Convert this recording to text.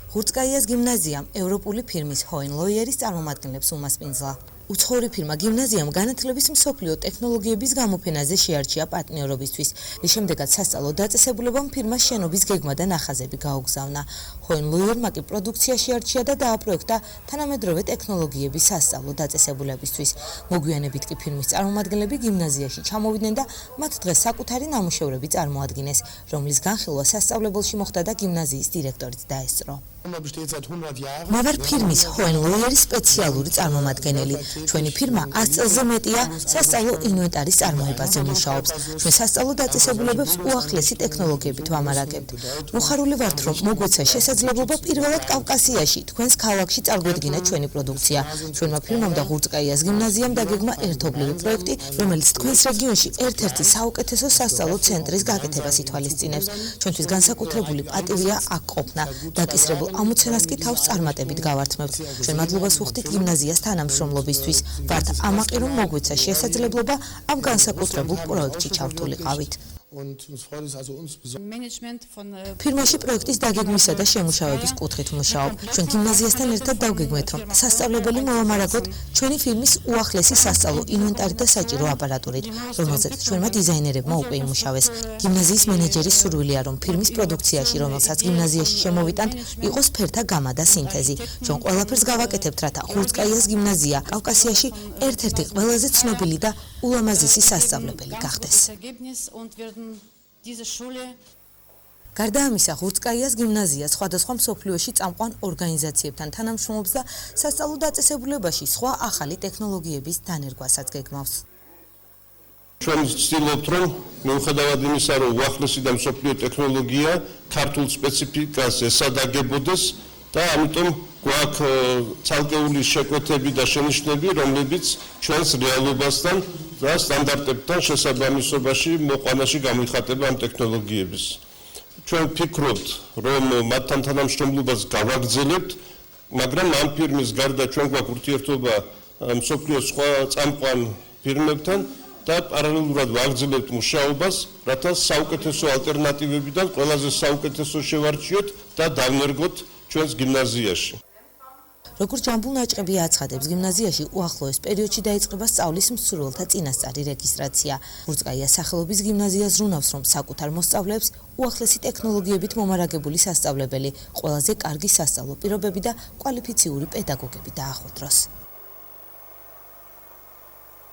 ღურწკაიას გიმნაზიამ ევროპული ფირმის ჰოენლოიერის წარმომადგენლებს უმასპინძლა. უცხოური ფირმა გიმნაზიამ განათლების მსოფლიო ტექნოლოგიების გამოფენაზე შეარჩია პარტნიორობისთვის. რის შემდეგაც სასწავლო დაწესებულებამ ფირმას შენობის გეგმა და ნახაზები გაუგზავნა. ჰოენლოიერმა კი პროდუქცია შეარჩია და დააპროექტა თანამედროვე ტექნოლოგიების სასწავლო დაწესებულებისთვის. მოგვიანებით კი ფირმის წარმომადგენლები გიმნაზიაში ჩამოვიდნენ და მათ დღეს საკუთარი ნამუშევრები წარმოადგინეს, რომლის განხილვა სასწავლებელში მოხდა და გიმნაზიის დირექტორიც დაესწრო. მე ვარ ფირმის ჰოენლოიერის სპეციალური წარმომადგენელი. ჩვენი ფირმა 100 წელზე მეტია სასწავლო ინვენტარის წარმოებაზე მუშაობს. ჩვენ სასწავლო დაწესებულებებს უახლესი ტექნოლოგიებით ვამარაგებთ. მოხარული ვართ, რომ მოგვეცა შესაძლებლობა პირველად კავკასიაში, თქვენს ქალაქში წარგვედგინა ჩვენი პროდუქცია. ჩვენმა ფირმამ და ღურწკაიას გიმნაზიამ დაგეგმა ერთობლივი პროექტი, რომელიც თქვენს რეგიონში ერთ-ერთი საუკეთესო სასწავლო ცენტრის გაკეთებას ითვალისწინებს. ჩვენთვის განსაკუთრებული პატივია აქ ყოფნა. დაკისრებულ ამოცანას კი თავს წარმატებით გავართმევთ. ჩვენ მადლობას ვუხდით გიმნაზიას თანამშრომლობისთვის. ვართ ამაყი, რომ მოგვეცა შესაძლებლობა ამ განსაკუთრებულ პროექტში ჩართულიყავით. ფირმაში პროექტის დაგეგმისა და შემუშავების კუთხით მუშაობ. ჩვენ გიმნაზიასთან ერთად დავგეგმეთ, რომ სასწავლებელი მოვამარაგოთ ჩვენი ფირმის უახლესი სასწავლო ინვენტარი და საჭირო აპარატურით, რომელზეც ჩვენმა დიზაინერებმა უკვე იმუშავეს. გიმნაზიის მენეჯერის სურვილია, რომ ფირმის პროდუქციაში, რომელსაც გიმნაზიაში შემოვიტანთ, იყოს ფერთა გამა და სინთეზი. ჩვენ ყველაფერს გავაკეთებთ, რათა ღურწკაიას გიმნაზია კავკასიაში ერთ-ერთი ყველაზე ცნობილი და ულამაზესი სასწავლებელი გახდეს. გარდა ამისა, ღურწკაიას გიმნაზია სხვადასხვა მსოფლიოში წამყვან ორგანიზაციებთან თანამშრომლობს და სასწავლო დაწესებულებაში სხვა ახალი ტექნოლოგიების დანერგვასაც გეგმავს. ჩვენ ვცდილობთ, რომ მიუხედავად იმისა, რომ უახლესი და მსოფლიო ტექნოლოგია ქართულ სპეციფიკას ესადაგებოდეს და ამიტომ გვაქვს ცალკეული შეკვეთები და შენიშვნები, რომლებიც ჩვენს რეალობასთან და სტანდარტებთან შესაბამისობაში მოყვანაში გამოიხატება ამ ტექნოლოგიების. ჩვენ ვფიქრობთ, რომ მათთან თანამშრომლობას გავაგრძელებთ, მაგრამ ამ ფირმის გარდა ჩვენ გვაქვს ურთიერთობა მსოფლიოს სხვა წამყვან ფირმებთან და პარალელურად ვაგრძელებთ მუშაობას, რათა საუკეთესო ალტერნატივებიდან ყველაზე საუკეთესო შევარჩიოთ და დავნერგოთ ჩვენს გიმნაზიაში. როგორც ჯამბულ ნაჭყები აცხადებს, გიმნაზიაში უახლოეს პერიოდში დაიწყება სწავლის მსურველთა წინასწარი რეგისტრაცია. ღურწკაიას სახელობის გიმნაზია ზრუნავს, რომ საკუთარ მოსწავლეებს უახლესი ტექნოლოგიებით მომარაგებული სასწავლებელი, ყველაზე კარგი სასწავლო პირობები და კვალიფიციური პედაგოგები დაახვედროს.